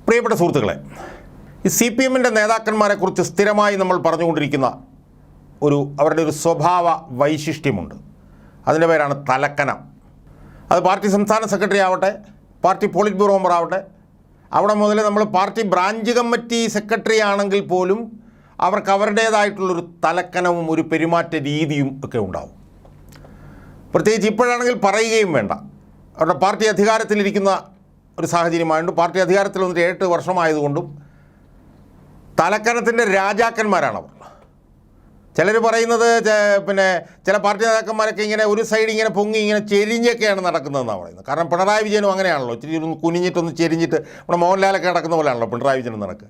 പ്രിയപ്പെട്ട സുഹൃത്തുക്കളെ, ഈ CPM-ൻ്റെ നേതാക്കന്മാരെക്കുറിച്ച് സ്ഥിരമായി നമ്മൾ പറഞ്ഞുകൊണ്ടിരിക്കുന്ന അവരുടെ ഒരു സ്വഭാവ വൈശിഷ്ട്യമുണ്ട്. അതിൻ്റെ പേരാണ് തലക്കനം. അത് പാർട്ടി സംസ്ഥാന സെക്രട്ടറി ആവട്ടെ, പാർട്ടി പോളിറ്റ് ബ്യൂറോ മെമ്പർ ആവട്ടെ, അവിടെ മുതൽ നമ്മൾ പാർട്ടി ബ്രാഞ്ച് കമ്മിറ്റി സെക്രട്ടറി ആണെങ്കിൽ പോലും അവർക്ക് അവരുടേതായിട്ടുള്ളൊരു തലക്കനവും ഒരു പെരുമാറ്റ രീതിയും ഒക്കെ ഉണ്ടാവും. പ്രത്യേകിച്ച് ഇപ്പോഴാണെങ്കിൽ പറയുകയും വേണ്ട. അവരുടെ പാർട്ടി അധികാരത്തിലിരിക്കുന്ന ഒരു സാഹചര്യമായതുകൊണ്ട്, പാർട്ടി അധികാരത്തിൽ വന്നിട്ട് 8 വർഷമായതുകൊണ്ടും തലക്കനത്തിൻ്റെ രാജാക്കന്മാരാണവർ. ചിലർ പറയുന്നത് ചില പാർട്ടി നേതാക്കന്മാരൊക്കെ ഇങ്ങനെ ഒരു സൈഡ് ഇങ്ങനെ പൊങ്ങി ഇങ്ങനെ ചെരിഞ്ഞൊക്കെയാണ് നടക്കുന്നതെന്നാണ് പറയുന്നത്. കാരണം പിണറായി വിജയനും അങ്ങനെയാണല്ലോ, ഇച്ചിരി ഒന്ന് കുനിഞ്ഞിട്ടൊന്ന് ചെരിഞ്ഞിട്ട് നമ്മുടെ മോഹൻലാലൊക്കെ നടക്കുന്ന പോലെയാണല്ലോ പിണറായി വിജയൻ നടക്കുക.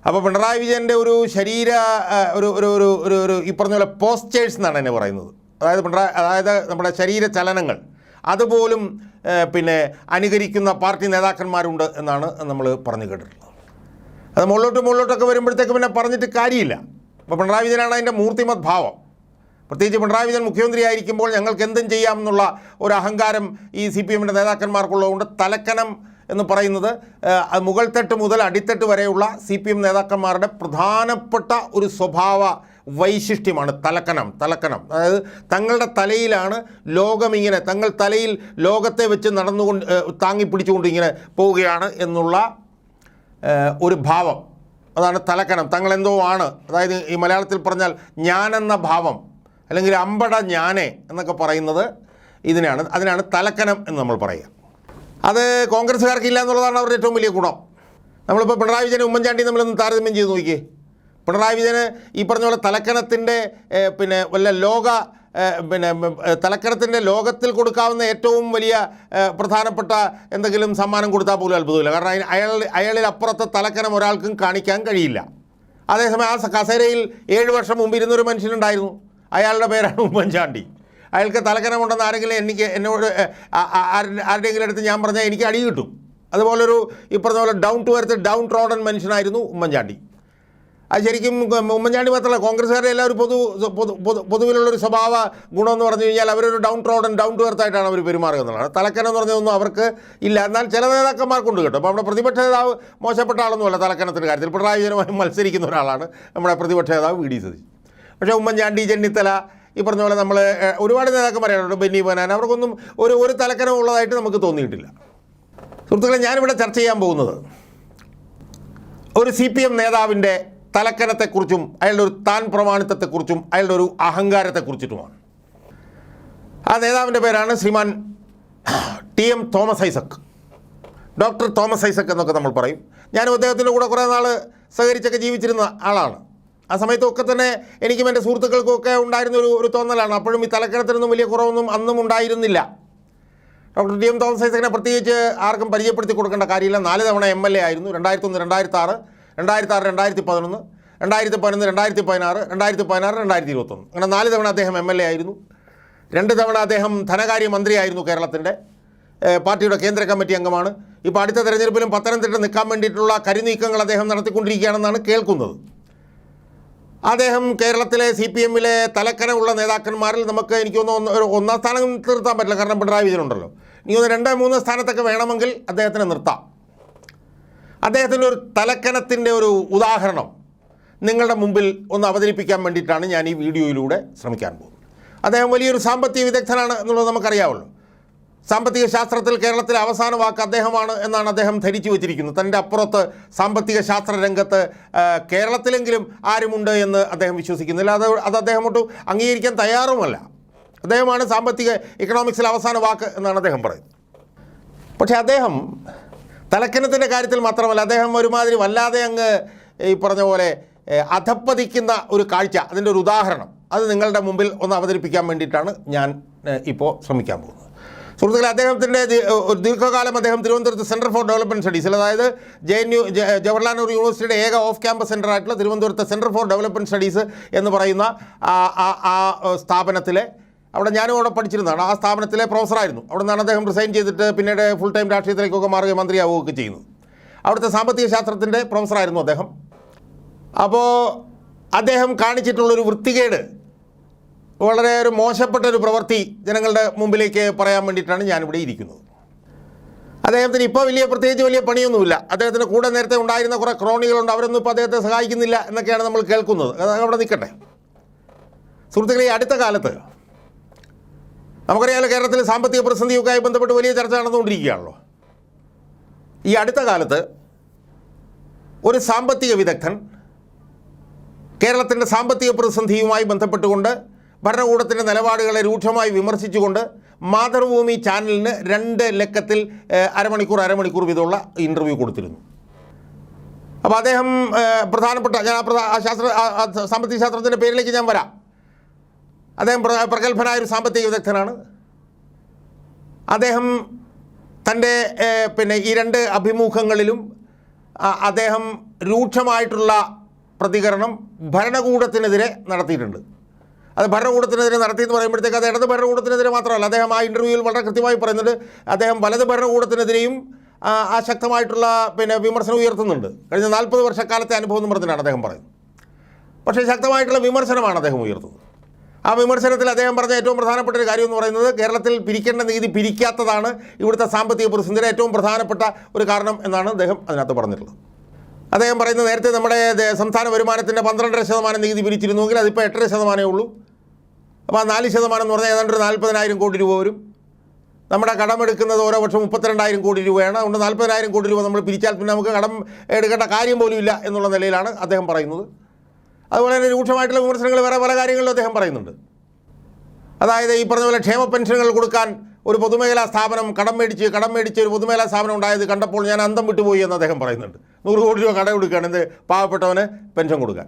അപ്പോൾ പിണറായി വിജയൻ്റെ ഒരു ശരീര ഒരു ഈ പറഞ്ഞ പോലെ പോസ്റ്റേഴ്സ് എന്നാണ് എന്നെ പറയുന്നത്. അതായത് നമ്മുടെ ശരീര ചലനങ്ങൾ അതുപോലും അനുകരിക്കുന്ന പാർട്ടി നേതാക്കന്മാരുണ്ട് എന്നാണ് നമ്മൾ പറഞ്ഞു കേട്ടിട്ടുള്ളത്. അത് മുകളിലോട്ടൊക്കെ വരുമ്പോഴത്തേക്ക് പിന്നെ പറഞ്ഞിട്ട് കാര്യമില്ല. അപ്പോൾ പിണറായി വിജയനാണ് അതിൻ്റെ മൂർത്തിമത് ഭാവം. പ്രത്യേകിച്ച് പിണറായി വിജയൻ മുഖ്യമന്ത്രി ആയിരിക്കുമ്പോൾ ഞങ്ങൾക്ക് എന്തും ചെയ്യാമെന്നുള്ള ഒരു അഹങ്കാരം ഈ CPM-ൻ്റെ നേതാക്കന്മാർക്കുള്ളതുകൊണ്ട് തലക്കനം എന്ന് പറയുന്നത് മുകൾ തട്ട് മുതൽ അടിത്തട്ട് വരെയുള്ള CPM നേതാക്കന്മാരുടെ പ്രധാനപ്പെട്ട ഒരു സ്വഭാവ വൈശിഷ്ട്യമാണ് തലക്കനം. അതായത് തങ്ങളുടെ തലയിലാണ് ലോകമിങ്ങനെ, തങ്ങൾ തലയിൽ ലോകത്തെ വെച്ച് നടന്നുകൊണ്ട് താങ്ങി പിടിച്ചുകൊണ്ട് ഇങ്ങനെ പോവുകയാണ് എന്നുള്ള ഒരു ഭാവം. അതാണ് തലക്കനം. തങ്ങളെന്തോ ആണ്. അതായത് ഈ മലയാളത്തിൽ പറഞ്ഞാൽ ഞാനെന്ന ഭാവം, അല്ലെങ്കിൽ അമ്പട ഞാനേ എന്നൊക്കെ പറയുന്നത് അതിനാണ് തലക്കനം എന്ന് നമ്മൾ പറയുക. അത് കോൺഗ്രസ്സുകാർക്ക് ഇല്ല എന്നുള്ളതാണ് അവരുടെ ഏറ്റവും വലിയ ഗുണം. നമ്മളിപ്പോൾ പിണറായി വിജയൻ ഉമ്മൻചാണ്ടി നമ്മളൊന്ന് താരതമ്യം ചെയ്ത് നോക്കിയേ. പിണറായി വിജയന് ഈ പറഞ്ഞ പോലെ തലക്കനത്തിൻ്റെ തലക്കനത്തിൻ്റെ ലോകത്തിൽ കൊടുക്കാവുന്ന ഏറ്റവും വലിയ പ്രധാനപ്പെട്ട എന്തെങ്കിലും സമ്മാനം കൊടുത്താൽ പോലും അത്ഭുതമില്ല. കാരണം അയാളിൽ അപ്പുറത്തെ തലക്കനം ഒരാൾക്കും കാണിക്കാൻ കഴിയില്ല. അതേസമയം ആ കസേരയിൽ 7 വർഷം മുമ്പ് ഇരുന്നൊരു മനുഷ്യനുണ്ടായിരുന്നു. അയാളുടെ പേരാണ് ഉമ്മൻചാണ്ടി. അയാൾക്ക് തലക്കനമുണ്ടെന്ന് എന്നോട് ആരുടെയെങ്കിലും അടുത്ത് ഞാൻ പറഞ്ഞാൽ എനിക്ക് അടി കിട്ടും. അതുപോലൊരു ഈ പറഞ്ഞ പോലെ ഡൗൺ ട്രോഡൻ മനുഷ്യനായിരുന്നു ഉമ്മൻചാണ്ടി. അത് ശരിക്കും ഉമ്മൻചാണ്ടി മാത്രമല്ല, കോൺഗ്രസ്സുകാരുടെ എല്ലാവരും പൊതുവിലുള്ളൊരു സ്വഭാവ ഗുണമെന്ന് പറഞ്ഞു കഴിഞ്ഞാൽ അവരൊരു ഡൗൺ ടു എർത്ത് ആയിട്ടാണ് അവർ പെരുമാറുക എന്നുള്ളതാണ്. തലക്കനം എന്ന് പറഞ്ഞതൊന്നും അവർക്ക് ഇല്ല. എന്നാൽ ചില നേതാക്കന്മാർക്കുണ്ട് കേട്ടോ. അപ്പോൾ നമ്മുടെ പ്രതിപക്ഷ നേതാവ് മോശപ്പെട്ട ആളൊന്നുമല്ല തലക്കനത്തിൻ്റെ കാര്യത്തിൽ. പിണറായി വിജയനുമായി മത്സരിക്കുന്ന ഒരാളാണ് നമ്മുടെ പ്രതിപക്ഷ നേതാവ് VD സതീശൻ. പക്ഷേ ഉമ്മൻചാണ്ടി, ചെന്നിത്തല, ഈ പറഞ്ഞ പോലെ നമ്മൾ ഒരുപാട് നേതാക്കന്മാരുണ്ട്, ബെന്നി ബെഹനാൻ, അവർക്കൊന്നും ഒരു തലക്കനം ഉള്ളതായിട്ട് നമുക്ക് തോന്നിയിട്ടില്ല. സുഹൃത്തുക്കളെ, ഞാനിവിടെ ചർച്ച ചെയ്യാൻ പോകുന്നത് ഒരു CPM നേതാവിൻ്റെ തലക്കനത്തെക്കുറിച്ചും അയാളുടെ ഒരു താൻ പ്രമാണിത്വത്തെക്കുറിച്ചും അയാളുടെ ഒരു അഹങ്കാരത്തെക്കുറിച്ചിട്ടുമാണ്. ആ നേതാവിൻ്റെ പേരാണ് ശ്രീമാൻ TM Thomas Isaac. Doctor Thomas Isaac എന്നൊക്കെ നമ്മൾ പറയും. ഞാനും അദ്ദേഹത്തിൻ്റെ കൂടെ കുറേ നാൾ സഹകരിച്ചൊക്കെ ജീവിച്ചിരുന്ന ആളാണ്. ആ സമയത്തൊക്കെ തന്നെ എനിക്കും എൻ്റെ സുഹൃത്തുക്കൾക്കൊക്കെ ഉണ്ടായിരുന്ന ഒരു തോന്നലാണ്. അപ്പോഴും ഈ തലക്കനത്തിനൊന്നും വലിയ കുറവൊന്നും അന്നും ഉണ്ടായിരുന്നില്ല. ഡോക്ടർ TM തോമസ് ഐസക്കിനെ പ്രത്യേകിച്ച് ആർക്കും പരിചയപ്പെടുത്തി കൊടുക്കേണ്ട കാര്യമില്ല. 4 തവണ MLA ആയിരുന്നു. 2001, 2006, 2011, 2015, 2016, 2021. അങ്ങനെ 4 തവണ അദ്ദേഹം MLA ആയിരുന്നു. 2 തവണ അദ്ദേഹം ധനകാര്യമന്ത്രിയായിരുന്നു കേരളത്തിൻ്റെ. പാർട്ടിയുടെ കേന്ദ്ര കമ്മിറ്റി അംഗമാണ്. ഇപ്പോൾ അടുത്ത തെരഞ്ഞെടുപ്പിലും പത്തനംതിട്ട നിൽക്കാൻ വേണ്ടിയിട്ടുള്ള കരുനീക്കങ്ങൾ അദ്ദേഹം നടത്തിക്കൊണ്ടിരിക്കുകയാണെന്നാണ് കേൾക്കുന്നത്. അദ്ദേഹം കേരളത്തിലെ CPM-ലെ തലക്കനമുള്ള നേതാക്കന്മാരിൽ എനിക്ക് തോന്നുന്നു 1ാം സ്ഥാനം നിർത്താൻ പറ്റില്ല. കാരണം പിണറായി വിജയൻ ഉണ്ടല്ലോ. ഇനി 2, 3 സ്ഥാനത്തൊക്കെ വേണമെങ്കിൽ അദ്ദേഹത്തിനെ നിർത്താം. അദ്ദേഹത്തിൻ്റെ ഒരു തലക്കനത്തിൻ്റെ ഒരു ഉദാഹരണം നിങ്ങളുടെ മുമ്പിൽ ഒന്ന് അവതരിപ്പിക്കാൻ വേണ്ടിയിട്ടാണ് ഞാൻ ഈ വീഡിയോയിലൂടെ ശ്രമിക്കാൻ പോകുന്നത്. അദ്ദേഹം വലിയൊരു സാമ്പത്തിക വിദഗ്ധനാണ് എന്നുള്ളത് നമുക്കറിയാമല്ലോ. സാമ്പത്തിക ശാസ്ത്രത്തിൽ കേരളത്തിലെ അവസാന വാക്ക് അദ്ദേഹമാണ് എന്നാണ് അദ്ദേഹം ധരിച്ചു വച്ചിരിക്കുന്നത്. തൻ്റെ അപ്പുറത്ത് സാമ്പത്തിക ശാസ്ത്ര രംഗത്ത് കേരളത്തിലെങ്കിലും ആരുമുണ്ട് എന്ന് അദ്ദേഹം വിശ്വസിക്കുന്നില്ല. അത് അദ്ദേഹം ഒട്ടും അംഗീകരിക്കാൻ തയ്യാറുമല്ല. അദ്ദേഹമാണ് എക്കണോമിക്സിലെ അവസാന വാക്ക് എന്നാണ് അദ്ദേഹം പറയുന്നത്. പക്ഷേ അദ്ദേഹം തലക്കനത്തിൻ്റെ കാര്യത്തിൽ മാത്രമല്ല, അദ്ദേഹം ഒരുമാതിരി വല്ലാതെ അങ്ങ് ഈ പറഞ്ഞ പോലെ അധപ്പതിക്കുന്ന ഒരു കാഴ്ച, അതിൻ്റെ ഒരു ഉദാഹരണം അത് നിങ്ങളുടെ മുമ്പിൽ ഒന്ന് അവതരിപ്പിക്കാൻ വേണ്ടിയിട്ടാണ് ഞാൻ ഇപ്പോൾ ശ്രമിക്കാൻ പോകുന്നത്. സുഹൃത്തുക്കളെ, അദ്ദേഹത്തിൻ്റെ ദീർഘകാലം അദ്ദേഹം തിരുവനന്തപുരത്ത് സെൻറ്റർ ഫോർ ഡെവലപ്മെൻറ്റ് സ്റ്റഡീസ്, അതായത് ജവഹർലാൽ നെഹ്റു യൂണിവേഴ്സിറ്റിയുടെ ഏക ഓഫ് ക്യാമ്പസ് സെൻ്റർ ആയിട്ടുള്ള തിരുവനന്തപുരത്തെ സെൻറ്റർ ഫോർ ഡെവലപ്മെൻറ്റ് സ്റ്റഡീസ് എന്ന് പറയുന്ന ആ സ്ഥാപനത്തിലെ, അവിടെ ഞാനും അവിടെ പഠിച്ചിരുന്നതാണ്, ആ സ്ഥാപനത്തിലെ പ്രൊഫസറായിരുന്നു. അവിടെ നിന്നാണ് അദ്ദേഹം റിസൈൻ ചെയ്തിട്ട് പിന്നീട് ഫുൾ ടൈം രാഷ്ട്രീയത്തിലേക്കൊക്കെ മാറുകയും മന്ത്രിയാവുകയൊക്കെ ചെയ്യുന്നത്. അവിടുത്തെ സാമ്പത്തിക ശാസ്ത്രത്തിൻ്റെ പ്രൊഫസറായിരുന്നു അദ്ദേഹം. അപ്പോൾ അദ്ദേഹം കാണിച്ചിട്ടുള്ളൊരു വൃത്തികേട്, വളരെ ഒരു മോശപ്പെട്ടൊരു പ്രവൃത്തി ജനങ്ങളുടെ മുമ്പിലേക്ക് പറയാൻ വേണ്ടിയിട്ടാണ് ഞാനിവിടെ ഇരിക്കുന്നത്. അദ്ദേഹത്തിന് ഇപ്പോൾ പ്രത്യേകിച്ച് വലിയ പണിയൊന്നുമില്ല. അദ്ദേഹത്തിന് കൂടെ നേരത്തെ ഉണ്ടായിരുന്ന കുറേ ക്രോണികളുണ്ട്, അവരൊന്നും ഇപ്പോൾ അദ്ദേഹത്തെ സഹായിക്കുന്നില്ല എന്നൊക്കെയാണ് നമ്മൾ കേൾക്കുന്നത്. അത് അവിടെ നിൽക്കട്ടെ. സുഹൃത്തുക്കളെ, ഈ അടുത്ത കാലത്ത് നമുക്കറിയാമല്ലോ, കേരളത്തിൽ സാമ്പത്തിക പ്രതിസന്ധിയൊക്കെയായി ബന്ധപ്പെട്ട് വലിയ ചർച്ച നടന്നുകൊണ്ടിരിക്കുകയാണല്ലോ. ഈ അടുത്ത കാലത്ത് ഒരു സാമ്പത്തിക വിദഗ്ധൻ കേരളത്തിൻ്റെ സാമ്പത്തിക പ്രതിസന്ധിയുമായി ബന്ധപ്പെട്ടുകൊണ്ട് ഭരണകൂടത്തിൻ്റെ നിലപാടുകളെ രൂക്ഷമായി വിമർശിച്ചുകൊണ്ട് മാതൃഭൂമി ചാനലിന് 2 ലക്കത്തിൽ അരമണിക്കൂർ വീതമുള്ള ഇൻ്റർവ്യൂ കൊടുത്തിരുന്നു. അപ്പോൾ അദ്ദേഹം പ്രധാനപ്പെട്ട, ഞാൻ സാമ്പത്തിക ശാസ്ത്രത്തിൻ്റെ പേരിലേക്ക് ഞാൻ വരാം. അദ്ദേഹം പ്രഗത്ഭനായൊരു സാമ്പത്തിക വിദഗ്ധനാണ്. അദ്ദേഹം തൻ്റെ ഈ 2 അഭിമുഖങ്ങളിലും അദ്ദേഹം രൂക്ഷമായിട്ടുള്ള പ്രതികരണം ഭരണകൂടത്തിനെതിരെ നടത്തിയിട്ടുണ്ട്. അത് ഭരണകൂടത്തിനെതിരെ നടത്തിയെന്ന് പറയുമ്പോഴത്തേക്ക് അത് ഇടത് ഭരണകൂടത്തിനെതിരെ മാത്രമല്ല, അദ്ദേഹം ആ ഇൻ്റർവ്യൂവിൽ വളരെ കൃത്യമായി പറയുന്നുണ്ട്. അദ്ദേഹം വലത് ഭരണകൂടത്തിനെതിരെയും ആ ശക്തമായിട്ടുള്ള വിമർശനം ഉയർത്തുന്നുണ്ട്. കഴിഞ്ഞ 40 വർഷക്കാലത്തെ അനുഭവം എന്ന് പറഞ്ഞിട്ടാണ് അദ്ദേഹം പറയുന്നത്. പക്ഷേ ശക്തമായിട്ടുള്ള വിമർശനമാണ് അദ്ദേഹം ഉയർത്തുന്നത്. ആ വിമർശനത്തിൽ അദ്ദേഹം പറഞ്ഞ ഏറ്റവും പ്രധാനപ്പെട്ട ഒരു കാര്യം എന്ന് പറയുന്നത്, കേരളത്തിൽ പിരിക്കേണ്ട നികുതി പിരിക്കാത്തതാണ് ഇവിടുത്തെ സാമ്പത്തിക പ്രതിസന്ധിയുടെ ഏറ്റവും പ്രധാനപ്പെട്ട ഒരു കാരണം എന്നാണ് അദ്ദേഹം അതിനകത്ത് പറഞ്ഞിട്ടുള്ളത്. അദ്ദേഹം പറയുന്നത്, നേരത്തെ നമ്മുടെ സംസ്ഥാന വരുമാനത്തിൻ്റെ 12% നികുതി പിരിച്ചിരുന്നുവെങ്കിൽ അതിപ്പോൾ 8% ഉള്ളൂ. അപ്പോൾ ആ 4% എന്ന് പറഞ്ഞാൽ ഏതാണ്ട് 40,000 കോടി രൂപ വരും. നമ്മുടെ കടമെടുക്കുന്നത് ഓരോ വർഷം 32,000 കോടി രൂപയാണ്. അതുകൊണ്ട് 40,000 കോടി രൂപ നമ്മൾ പിരിച്ചാൽ പിന്നെ നമുക്ക് കടം എടുക്കേണ്ട കാര്യം പോലും ഇല്ല എന്നുള്ള നിലയിലാണ് അദ്ദേഹം പറയുന്നത്. അതുപോലെ തന്നെ രൂക്ഷമായിട്ടുള്ള വിമർശനങ്ങൾ വേറെ പല കാര്യങ്ങളിലും അദ്ദേഹം പറയുന്നുണ്ട്. അതായത് ഈ പറഞ്ഞ പോലെ ക്ഷേമ പെൻഷനുകൾ കൊടുക്കാൻ ഒരു പൊതുമേഖലാ സ്ഥാപനം കടം മേടിച്ച് ഒരു പൊതുമേഖലാ സ്ഥാപനം ഉണ്ടായത് കണ്ടപ്പോൾ ഞാൻ അന്തം വിട്ടുപോയി എന്ന് അദ്ദേഹം പറയുന്നുണ്ട്. 100 കോടി രൂപ കടം കൊടുക്കുകയാണ് എന്ത് പാവപ്പെട്ടവന് പെൻഷൻ കൊടുക്കാൻ.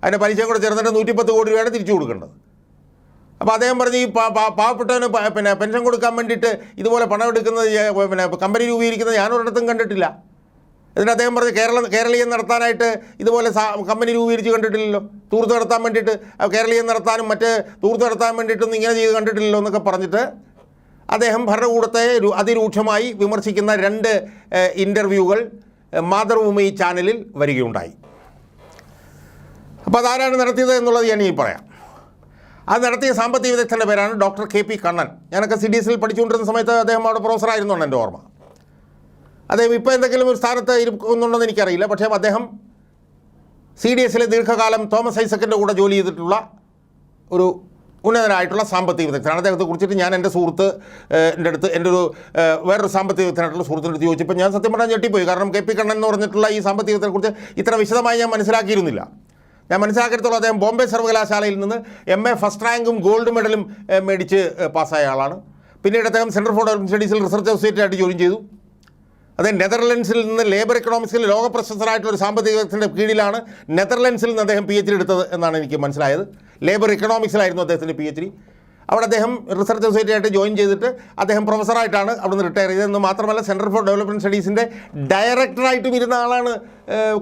അതിൻ്റെ പലിശ കൂടെ ചേർന്നിട്ട് 110 കോടി രൂപയാണ് തിരിച്ചു കൊടുക്കേണ്ടത്. അപ്പോൾ അദ്ദേഹം പറഞ്ഞ് ഈ പാവപ്പെട്ടവന് പെൻഷൻ കൊടുക്കാൻ വേണ്ടിയിട്ട് ഇതുപോലെ പണം എടുക്കുന്നത് കമ്പനി രൂപീകരിക്കുന്നത് ഞാനൊരിടത്തും കണ്ടിട്ടില്ല. എന്നിട്ട് അദ്ദേഹം പറഞ്ഞ് കേരളീയം നടത്താനായിട്ട് ഇതുപോലെ കമ്പനി രൂപീകരിച്ച് കണ്ടിട്ടില്ലല്ലോ. തൂർത്ത് നടത്താൻ വേണ്ടിയിട്ട് കേരളീയം നടത്താനും മറ്റ് തൂർത്ത് നടത്താൻ വേണ്ടിയിട്ടൊന്നും ഇങ്ങനെ ചെയ്ത് കണ്ടിട്ടില്ലല്ലോ എന്നൊക്കെ പറഞ്ഞിട്ട് അദ്ദേഹം ഭരണകൂടത്തെ അതിരൂക്ഷമായി വിമർശിക്കുന്ന 2 ഇൻ്റർവ്യൂകൾ മാതൃഭൂമി ചാനലിൽ വരികയുണ്ടായി. അപ്പോൾ അതാരാണ് നടത്തിയത് എന്നുള്ളത് ഞാൻ ഈ പറയാം. അത് നടത്തിയ സാമ്പത്തിക വിദഗ്ധൻ്റെ പേരാണ് ഡോക്ടർ KP കണ്ണൻ. ഞാനൊക്കെ CDSൽ പഠിച്ചുകൊണ്ടിരുന്ന സമയത്ത് അദ്ദേഹം അവിടെ പ്രൊഫസറായിരുന്നുണ്ട് എൻ്റെ ഓർമ്മ. അദ്ദേഹം ഇപ്പോൾ എന്തെങ്കിലും ഒരു സ്ഥാനത്ത് ഇരിക്കുന്നുണ്ടെന്ന് എനിക്കറിയില്ല. പക്ഷേ അദ്ദേഹം CDSലെ ദീർഘകാലം തോമസ് ഐസക്കിൻ്റെ കൂടെ ജോലി ചെയ്തിട്ടുള്ള ഒരു ഉന്നതനായിട്ടുള്ള സാമ്പത്തിക വിദഗ്ധനാണ്. അദ്ദേഹത്തെ കുറിച്ചിട്ട് ഞാൻ എൻ്റെ അടുത്ത് എൻ്റെ ഒരു വേറൊരു സാമ്പത്തിക വിദഗ്ധനായിട്ടുള്ള സുഹൃത്തിൻ്റെ അടുത്ത് ചോദിച്ചപ്പോൾ ഞാൻ സത്യം പറഞ്ഞാൽ ഞെട്ടിപ്പോയി. കാരണം KP കണ്ണൻ എന്ന് പറഞ്ഞിട്ടുള്ള ഈ സാമ്പത്തിക വിദഗ്ധനെക്കുറിച്ച് ഇത്ര വിശദമായി ഞാൻ മനസ്സിലാക്കിയിരുന്നില്ല. ഞാൻ മനസ്സിലാക്കിയെടുത്തോളം അദ്ദേഹം ബോംബെ സർവകലാശാലയിൽ നിന്ന് MA ഫസ്റ്റ് റാങ്കും ഗോൾഡ് മെഡലും മേടിച്ച് പാസ്സായ ആളാണ്. പിന്നീട് അദ്ദേഹം സെൻറ്റർ ഫോർ ഡെവലപ്മെൻറ്റ് സ്റ്റഡീസിൽ റിസർച്ച് അസോസിയേറ്റായിട്ട് ജോയിൻ ചെയ്തു. അദ്ദേഹം നെതർലൻഡ്സിൽ നിന്ന് ലേബർ എക്കണോമിക്സിൽ ലോക പ്രശസ്തരായിട്ടുള്ളൊരു സാമ്പത്തിക വിദഗ്ധൻ്റെ കീഴിലാണ് നെതർലൻഡ്സിൽ നിന്ന് അദ്ദേഹം PhD എടുത്തത് എന്നാണ് എനിക്ക് മനസ്സിലായത്. ലേബർ എക്കണോമിക്സിലായിരുന്നു അദ്ദേഹത്തിൻ്റെ PhD. അവിടെ അദ്ദേഹം റിസർച്ച് അസോസിയേറ്റായിട്ട് ജോയിൻ ചെയ്തിട്ട് അദ്ദേഹം പ്രൊഫസറായിട്ടാണ് അവിടുന്ന് റിട്ടയർ ചെയ്തതെന്ന് മാത്രമല്ല സെൻറ്റർ ഫോർ ഡെവലപ്മെൻറ്റ് സ്റ്റഡീസിൻ്റെ ഡയറക്ടറായിട്ടും ഇരുന്ന ആളാണ്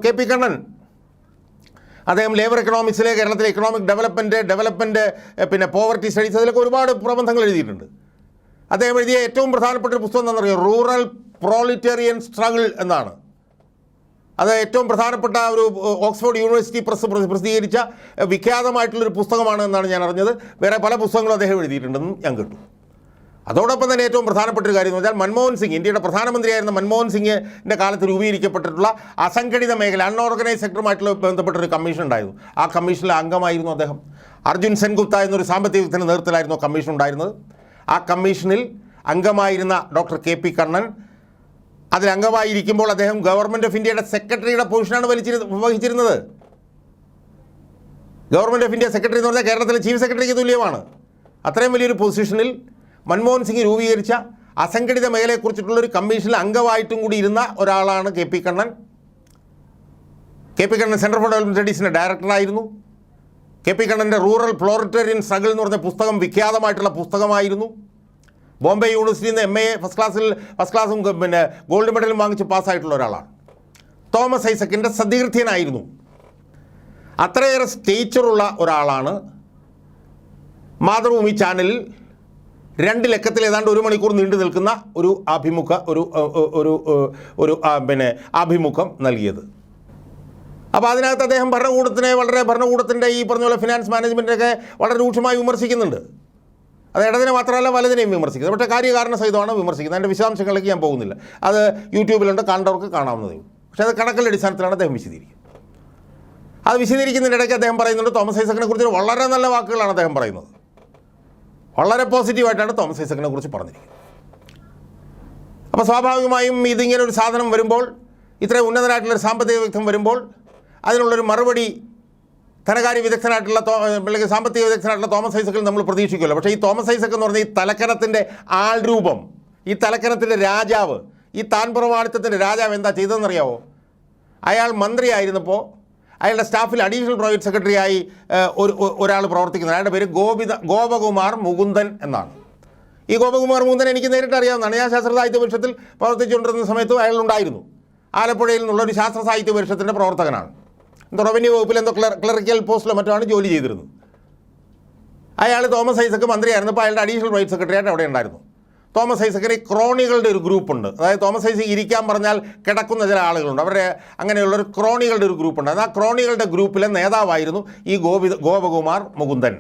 KP കണ്ണൻ. അദ്ദേഹം ലേബർ എക്കണോമിക്സിലെ കേരളത്തിലെ എക്കണോമിക് ഡെവലപ്മെൻറ്റ് പോവർട്ടി സ്റ്റഡീസ് അതിലൊക്കെ ഒരുപാട് പ്രബന്ധങ്ങൾ എഴുതിയിട്ടുണ്ട്. അദ്ദേഹം എഴുതിയ ഏറ്റവും പ്രധാനപ്പെട്ട ഒരു പുസ്തകം എന്താണെന്നറിയോ? റൂറൽ പ്രോലിറ്റേറിയൻ സ്ട്രഗിൾ എന്നാണ്. അത് ഏറ്റവും പ്രധാനപ്പെട്ട ഒരു ഓക്സ്ഫോർഡ് യൂണിവേഴ്സിറ്റി പ്രസ് പ്രസിദ്ധീകരിച്ച വിഖ്യാതമായിട്ടുള്ളൊരു പുസ്തകമാണ് എന്നാണ് ഞാൻ അറിഞ്ഞത്. വേറെ പല പുസ്തകങ്ങളും അദ്ദേഹം എഴുതിയിട്ടുണ്ടെന്നും ഞാൻ കേട്ടു. അതോടൊപ്പം തന്നെ ഏറ്റവും പ്രധാനപ്പെട്ട ഒരു കാര്യം എന്ന് വെച്ചാൽ മൻമോഹൻ സിംഗ്, ഇന്ത്യയുടെ പ്രധാനമന്ത്രിയായിരുന്ന മൻമോഹൻ സിംഗിൻ്റെ കാലത്ത് രൂപീകരിക്കപ്പെട്ടിട്ടുള്ള അസംഘടിത മേഖല അൺഓർഗനൈസ് സെക്ടറുമായിട്ടുള്ള ബന്ധപ്പെട്ടൊരു കമ്മീഷൻ ഉണ്ടായിരുന്നു. ആ കമ്മീഷനിലെ അംഗമായിരുന്നു അദ്ദേഹം. അർജുൻ സെൻഗുപ്ത എന്നൊരു സാമ്പത്തിക വിദഗ്ധൻ്റെ നേതൃത്വത്തിലായിരുന്നു കമ്മീഷൻ ഉണ്ടായിരുന്നത്. ആ കമ്മീഷനിൽ അംഗമായിരുന്ന ഡോക്ടർ KP കണ്ണൻ അതിലംഗമായിരിക്കുമ്പോൾ അദ്ദേഹം ഗവൺമെൻറ് ഓഫ് ഇന്ത്യയുടെ സെക്രട്ടറിയുടെ പൊസിഷനാണ് വഹിച്ചിരുന്നത്. ഗവൺമെൻറ് ഓഫ് ഇന്ത്യ സെക്രട്ടറി എന്ന് പറഞ്ഞാൽ കേരളത്തിലെ ചീഫ് സെക്രട്ടറിക്ക് തുല്യമാണ്. അത്രയും വലിയൊരു പൊസിഷനിൽ മൻമോഹൻ സിംഗ് രൂപീകരിച്ച അസംഘടിത മേഖലയെക്കുറിച്ചിട്ടുള്ളൊരു കമ്മീഷനിൽ അംഗമായിട്ടും കൂടി ഇരുന്ന ഒരാളാണ് KP Kannan. KP Kannan centre for development സ്റ്റഡീസിൻ്റെ ഡയറക്ടറായിരുന്നു. KP കണ്ണൻ്റെ റൂറൽ പ്രോലിറ്റേറിയൻ സ്ട്രഗിൾ എന്ന് പറഞ്ഞ പുസ്തകം വിഖ്യാതമായിട്ടുള്ള പുസ്തകമായിരുന്നു. ബോംബെ യൂണിവേഴ്സിറ്റിയിൽ നിന്ന് MA ഫസ്റ്റ് ക്ലാസും ഗോൾഡ് മെഡലും വാങ്ങിച്ച് പാസ്സായിട്ടുള്ള ഒരാളാണ്. തോമസ് ഐസക്കിൻ്റെ സതീർത്ഥ്യനായിരുന്നു. അത്രയേറെ സ്റ്റേച്ചറുള്ള ഒരാളാണ്. മാതൃഭൂമി ചാനലിൽ 2 ലക്കത്തിൽ ഏതാണ്ട് 1 മണിക്കൂർ നീണ്ടു നിൽക്കുന്ന ഒരു അഭിമുഖം നൽകിയത്. അപ്പോൾ അതിനകത്ത് അദ്ദേഹം ഭരണകൂടത്തിൻ്റെ ഈ പറഞ്ഞ പോലെ ഫിനാൻസ് മാനേജ്മെൻറ്റൊക്കെ വളരെ രൂക്ഷമായി വിമർശിക്കുന്നുണ്ട്. അത് ഇടതിനെ മാത്രമല്ല വലതിനെയും വിമർശിക്കുന്നത്. പക്ഷേ കാര്യകാരണ സഹിതമാണ് വിമർശിക്കുന്നത്. അതിൻ്റെ വിശദാംശങ്ങളിലേക്ക് ഞാൻ പോകുന്നില്ല. അത് യൂട്യൂബിലുണ്ട്, കാണേണ്ടവർക്ക് കാണാവുന്നതേ ഉള്ളൂ. പക്ഷേ അത് കണക്കിൻ്റെ അടിസ്ഥാനത്തിലാണ് അദ്ദേഹം വിശദീകരിക്കുന്നത്. അത് വിശദീകരിക്കുന്നതിനിടയ്ക്ക് അദ്ദേഹം പറയുന്നുണ്ട് തോമസ് ഐസക്കിനെ കുറിച്ച് വളരെ നല്ല വാക്കുകളാണ് അദ്ദേഹം പറയുന്നത്. വളരെ പോസിറ്റീവായിട്ടാണ് തോമസ് ഐസക്കിനെ കുറിച്ച് പറഞ്ഞിരിക്കുന്നത്. അപ്പോൾ സ്വാഭാവികമായും ഇതിങ്ങനെ ഒരു സാധനം വരുമ്പോൾ, ഇത്രയും ഉന്നതനായിട്ടുള്ളൊരു സാമ്പത്തിക വിദഗ്ധൻ വരുമ്പോൾ അതിനുള്ളൊരു മറുപടി ധനകാര്യ വിദഗ്ധനായിട്ടുള്ള അല്ലെങ്കിൽ സാമ്പത്തിക വിദഗ്ധനായിട്ടുള്ള തോമസ് ഐസക്കിൽ നമ്മൾ പ്രതീക്ഷിക്കുമല്ലോ. പക്ഷേ ഈ തോമസ് ഐസക്ക് എന്ന് പറഞ്ഞാൽ ഈ തലക്കനത്തിൻ്റെ ആൾരൂപം, ഈ തലക്കനത്തിൻ്റെ രാജാവ്, ഈ താൻ പ്രമാണിത്വത്തിൻ്റെ രാജാവ് എന്താ ചെയ്തതെന്നറിയാവോ? അയാൾ മന്ത്രിയായിരുന്നപ്പോൾ അയാളുടെ സ്റ്റാഫിൽ അഡീഷണൽ പ്രൈവറ്റ് സെക്രട്ടറിയായി ഒരാൾ പ്രവർത്തിക്കുന്നത്. അയാളുടെ പേര് ഗോപകുമാർ മുകുന്ദൻ എന്നാണ്. ഈ ഗോപകുമാർ മുകുന്ദൻ എനിക്ക് നേരിട്ട് അറിയാവുന്നതാണ്. ഞാൻ ശാസ്ത്ര സാഹിത്യ പരിഷത്തിൽ പ്രവർത്തിച്ചുകൊണ്ടിരുന്ന സമയത്ത് അയാളുണ്ടായിരുന്നു. ആലപ്പുഴയിൽ നിന്നുള്ള ഒരു ശാസ്ത്ര സാഹിത്യ പരിഷത്തിൻ്റെ പ്രവർത്തകനാണ്. എന്തോ റവന്യൂ വകുപ്പിൽ എന്തോ ക്ലറിക്കൽ പോസ്റ്റിലോ മറ്റോ ജോലി ചെയ്തിരുന്നത്. അയാൾ തോമസ് ഐസക്ക് മന്ത്രിയായിരുന്നപ്പോൾ അയാളുടെ അഡീഷണൽ പ്രൈവറ്റ് സെക്രട്ടറിയായിട്ട് അവിടെ ഉണ്ടായിരുന്നു. തോമസ് ഐസക്കിന് ക്രോണികളുടെ ഒരു ഗ്രൂപ്പുണ്ട്. അതായത് തോമസ് ഐസക്ക് ഇരിക്കാൻ പറഞ്ഞാൽ കിടക്കുന്ന ചില ആളുകളുണ്ട്. അവരുടെ അങ്ങനെയുള്ളൊരു ക്രോണികളുടെ ഒരു ഗ്രൂപ്പുണ്ട്. അത് ആ ക്രോണികളുടെ ഗ്രൂപ്പിലെ നേതാവായിരുന്നു ഈ ഗോപകുമാർ മുകുന്ദൻ.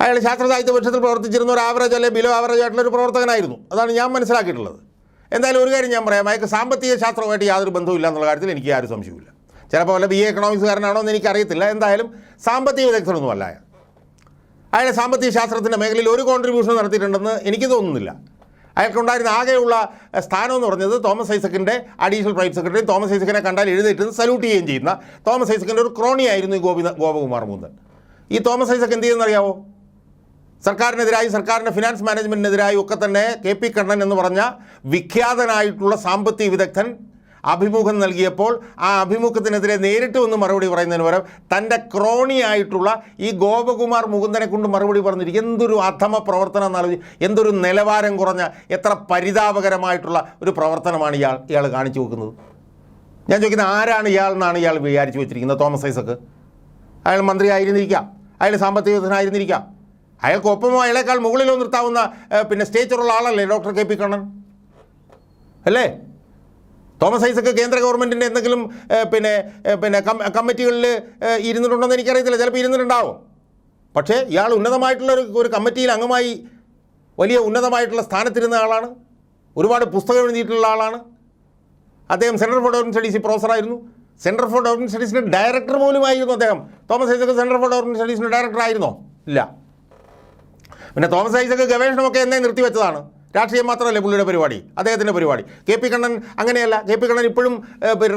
അയാൾ ശാസ്ത്ര സാഹിത്യ പരിഷത്തിൽ പ്രവർത്തിച്ചിരുന്ന ഒരു ആവറേജ് അല്ലെങ്കിൽ ബിലോ ആവറേജ് ആയിട്ടുള്ളൊരു പ്രവർത്തകനായിരുന്നു. അതാണ് ഞാൻ മനസ്സിലാക്കിയിട്ടുള്ളത്. എന്തായാലും ഒരു കാര്യം ഞാൻ പറയാം, അയാൾക്ക് സാമ്പത്തിക ശാസ്ത്രവുമായിട്ട് യാതൊരു ബന്ധവുമില്ല എന്നുള്ള കാര്യത്തിൽ എനിക്ക് യാതൊരു സംശയമില്ല. ചിലപ്പോൾ വല്ല BA എക്കണോമിക്സുകാരനാണോ എന്ന് എനിക്കറിയത്തില്ല. എന്തായാലും സാമ്പത്തിക വിദഗ്ധനൊന്നുമല്ല അയാൾ. അയാളുടെ സാമ്പത്തിക ശാസ്ത്രത്തിൻ്റെ മേഖലയിൽ ഒരു കോൺട്രിബ്യൂഷൻ നടത്തിയിട്ടുണ്ടെന്ന് എനിക്ക് തോന്നുന്നില്ല. അയാൾക്കുണ്ടായിരുന്ന ആകെയുള്ള സ്ഥാനം എന്ന് പറഞ്ഞത് തോമസ് ഐസക്കിൻ്റെ അഡീഷണൽ പ്രൈവറ്റ് സെക്രട്ടറി, തോമസ് ഐസക്കിനെ കണ്ടാൽ എഴുന്നേറ്റ് സല്യൂട്ട് ചെയ്യുകയും ചെയ്യുന്ന തോമസ് ഐസക്കിൻ്റെ ഒരു ക്രോണിയായിരുന്നു ഈ ഗോപകുമാർ മുകുന്ദൻ. ഈ തോമസ് ഐസക്ക് എന്ത് ചെയ്യുന്നറിയാവോ? സർക്കാരിനെതിരായി, സർക്കാരിൻ്റെ ഫിനാൻസ് മാനേജ്മെൻറ്റിനെതിരായി ഒക്കെ തന്നെ KP കണ്ണൻ എന്ന് പറഞ്ഞ വിഖ്യാതനായിട്ടുള്ള സാമ്പത്തിക വിദഗ്ധൻ അഭിമുഖം നൽകിയപ്പോൾ ആ അഭിമുഖത്തിനെതിരെ നേരിട്ട് വന്ന് മറുപടി പറയുന്നതിന് പകരം തൻ്റെ ക്രോണിയായിട്ടുള്ള ഈ ഗോപകുമാർ മുകുന്ദനെ കൊണ്ട് മറുപടി പറഞ്ഞിരിക്കും. എന്തൊരു അധമ പ്രവർത്തനം എന്നാലോചിച്ച്, എന്തൊരു നിലവാരം കുറഞ്ഞ, എത്ര പരിതാപകരമായിട്ടുള്ള ഒരു പ്രവർത്തനമാണ് ഇയാൾ കാണിച്ചു വെക്കുന്നത്. ഞാൻ ചോദിക്കുന്നത് ആരാണ് ഇയാൾ എന്നാണ് ഇയാൾ വിചാരിച്ചു വെച്ചിരിക്കുന്നത്? തോമസ് ഐസക്ക് അയാൾ മന്ത്രി ആയിരുന്നിരിക്കാം, അയാൾ സാമ്പത്തിക വിദഗ്ധനായിരുന്നിരിക്കാം, അയാൾക്കൊപ്പമോ അയാളേക്കാൾ മുകളിലോ നിർത്താവുന്ന സ്റ്റേച്ചറുള്ള ആളല്ലേ ഡോക്ടർ KP കണ്ണൻ അല്ലേ? തോമസ് ഐസക്ക് കേന്ദ്ര ഗവൺമെൻറ്റിൻ്റെ എന്തെങ്കിലും കമ്മിറ്റികളിൽ ഇരുന്നിട്ടുണ്ടോ എന്ന് എനിക്കറിയത്തില്ല. ചിലപ്പോൾ ഇരുന്നിട്ടുണ്ടാവും. പക്ഷേ ഇയാൾ ഉന്നതമായിട്ടുള്ള ഒരു കമ്മിറ്റിയിൽ അംഗമായി വലിയ ഉന്നതമായിട്ടുള്ള സ്ഥാനത്തിരുന്ന ആളാണ്. ഒരുപാട് പുസ്തകം എഴുതിയിട്ടുള്ള ആളാണ്. അദ്ദേഹം സെൻറ്റർ ഫോർ ഡെവലപ്മെൻറ്റ് സ്റ്റഡീസിൽ പ്രൊഫസറായിരുന്നു. സെൻറ്റർ ഫോർ ഡെവലപ്മെൻറ്റ് സ്റ്റഡീസിൻ്റെ ഡയറക്ടർ പോലുമായിരുന്നു അദ്ദേഹം. Thomas Isaac centre for development സ്റ്റഡീസിൻ്റെ ഡയറക്ടർ ആയിരുന്നോ? ഇല്ല. പിന്നെ തോമസ് ഐസക്ക് ഗവേഷണമൊക്കെ എന്നേ നിർത്തിവെച്ചതാണ്. രാഷ്ട്രീയം മാത്രമല്ലേ പുള്ളിയുടെ പരിപാടി, അദ്ദേഹത്തിൻ്റെ പരിപാടി. KP കണ്ണൻ അങ്ങനെയല്ല. KP കണ്ണൻ ഇപ്പോഴും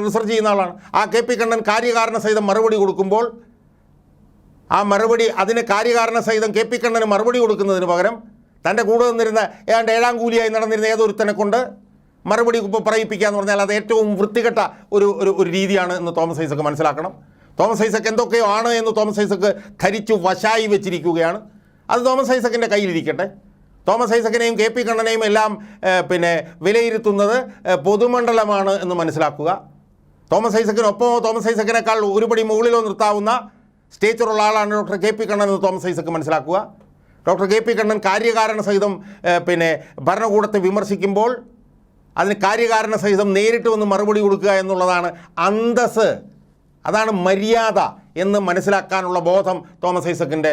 റിസർച്ച് ചെയ്യുന്ന ആളാണ്. ആ KP കണ്ണൻ കാര്യകാരണ സഹിതം മറുപടി കൊടുക്കുമ്പോൾ ആ മറുപടി, അതിന് കാര്യകാരണ സഹിതം KP കണ്ണന് മറുപടി കൊടുക്കുന്നതിന് പകരം തൻ്റെ കൂടെ നിന്നിരുന്ന ഏതാണ്ട് ഏഴാം കൂലിയായി നടന്നിരുന്ന ഏതൊരുത്തനെ കൊണ്ട് മറുപടി പറയിപ്പിക്കുക എന്ന് പറഞ്ഞാൽ അത് ഏറ്റവും വൃത്തികെട്ട ഒരു രീതിയാണ് എന്ന് തോമസ് ഐസക്ക് മനസ്സിലാക്കണം. തോമസ് ഐസക്ക് എന്തൊക്കെയോ ആണ് എന്ന് തോമസ് ഐസക്ക് ധരിച്ചു വശായി വെച്ചിരിക്കുകയാണ്. അത് തോമസ് ഐസക്കിൻ്റെ കയ്യിലിരിക്കട്ടെ. തോമസ് ഐസക്കിനെയും KP കണ്ണനെയും എല്ലാം വിലയിരുത്തുന്നത് പൊതുമണ്ഡലമാണ് എന്ന് മനസ്സിലാക്കുക. തോമസ് ഐസക്കിനൊപ്പമോ തോമസ് ഐസക്കിനേക്കാൾ ഒരുപടി മുകളിലോ നിർത്താവുന്ന സ്റ്റേച്ചറുള്ള ആളാണ് ഡോക്ടർ KP കണ്ണൻ എന്ന് തോമസ് ഐസക്ക് മനസ്സിലാക്കുക. ഡോക്ടർ KP കണ്ണൻ കാര്യകാരണ സഹിതം ഭരണകൂടത്തെ വിമർശിക്കുമ്പോൾ അതിന് കാര്യകാരണ സഹിതം നേരിട്ട് വന്ന് മറുപടി കൊടുക്കുക എന്നുള്ളതാണ് അന്തസ്സ്, അതാണ് മര്യാദ എന്ന് മനസ്സിലാക്കാനുള്ള ബോധം തോമസ് ഐസക്കിൻ്റെ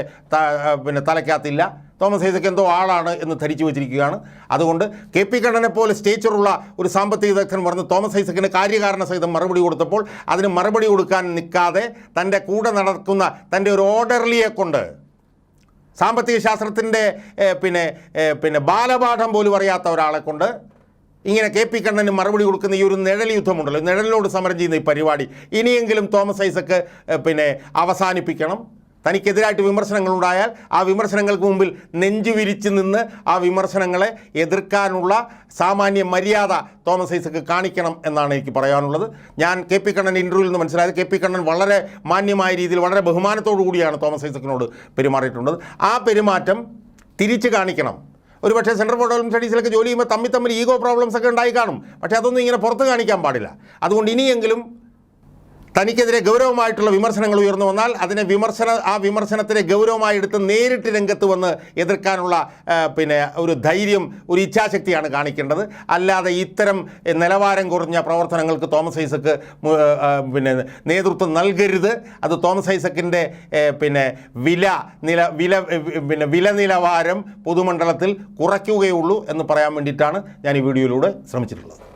തലയ്ക്കകത്തില്ല. തോമസ് ഐസക്ക് എന്തോ ആളാണ് എന്ന് ധരിച്ചു വെച്ചിരിക്കുകയാണ്. അതുകൊണ്ട് KP കണ്ണനെ പോലെ സ്റ്റേച്ചറുള്ള ഒരു സാമ്പത്തിക വിദഗ്ധൻ പറഞ്ഞ് തോമസ് ഐസക്കിന് കാര്യകാരണ സഹിതം മറുപടി കൊടുത്തപ്പോൾ അതിന് മറുപടി കൊടുക്കാൻ നിൽക്കാതെ തൻ്റെ കൂടെ നടക്കുന്ന തൻ്റെ ഒരു ഓർഡർലിയെ കൊണ്ട്, സാമ്പത്തിക ശാസ്ത്രത്തിൻ്റെ ബാലപാഠം പോലും അറിയാത്ത ഒരാളെ കൊണ്ട് ഇങ്ങനെ KP കണ്ണന് മറുപടി കൊടുക്കുന്ന ഈ ഒരു നിഴൽ യുദ്ധമുണ്ടല്ലോ, നിഴലിനോട് സമരം ചെയ്യുന്ന ഈ പരിപാടി ഇനിയെങ്കിലും തോമസ് ഐസക്ക് അവസാനിപ്പിക്കണം. തനിക്കെതിരായിട്ട് വിമർശനങ്ങളുണ്ടായാൽ ആ വിമർശനങ്ങൾക്ക് മുമ്പിൽ നെഞ്ചു വിരിച്ച് നിന്ന് ആ വിമർശനങ്ങളെ എതിർക്കാനുള്ള സാമാന്യ മര്യാദ തോമസ് ഐസക്ക് കാണിക്കണം എന്നാണ് എനിക്ക് പറയാനുള്ളത്. ഞാൻ KP കണ്ണൻ്റെ ഇൻ്റർവ്യൂവിൽ നിന്ന് മനസ്സിലായത് KP കണ്ണൻ വളരെ മാന്യമായ രീതിയിൽ വളരെ ബഹുമാനത്തോടു കൂടിയാണ് തോമസ് ഐസക്കിനോട് പെരുമാറിയിട്ടുള്ളത്. ആ പെരുമാറ്റം തിരിച്ചു കാണിക്കണം. ഒരു പക്ഷേ സെൻറ്റർ ഫോർ ഡെവലപ്മെൻറ്റ് സ്റ്റഡീസിലൊക്കെ ജോലി ചെയ്യുമ്പോൾ തമ്മിൽ ഈഗോ പ്രോബ്ലംസ് ഒക്കെ ഉണ്ടായി കാണും. പക്ഷേ അതൊന്നും ഇങ്ങനെ പുറത്ത് കാണിക്കാൻ പാടില്ല. അതുകൊണ്ട് ഇനിയെങ്കിലും തനിക്കെതിരെ ഗൗരവമായിട്ടുള്ള വിമർശനങ്ങൾ ഉയർന്നു വന്നാൽ അതിനെ ആ വിമർശനത്തിനെ ഗൗരവമായി എടുത്ത് നേരിട്ട് രംഗത്ത് വന്ന് എതിർക്കാനുള്ള ഒരു ധൈര്യം, ഒരു ഇച്ഛാശക്തിയാണ് കാണിക്കേണ്ടത്. അല്ലാതെ ഇത്തരം നിലവാരം കുറഞ്ഞ പ്രവർത്തനങ്ങൾക്ക് തോമസ് ഐസക്ക് നേതൃത്വം നൽകരുത്. അത് തോമസ് ഐസക്കിൻ്റെ വില നിലവാരം പൊതുമണ്ഡലത്തിൽ കുറയ്ക്കുകയുള്ളൂ എന്ന് പറയാൻ വേണ്ടിയിട്ടാണ് ഞാൻ ഈ വീഡിയോയിലൂടെ ശ്രമിച്ചിട്ടുള്ളത്.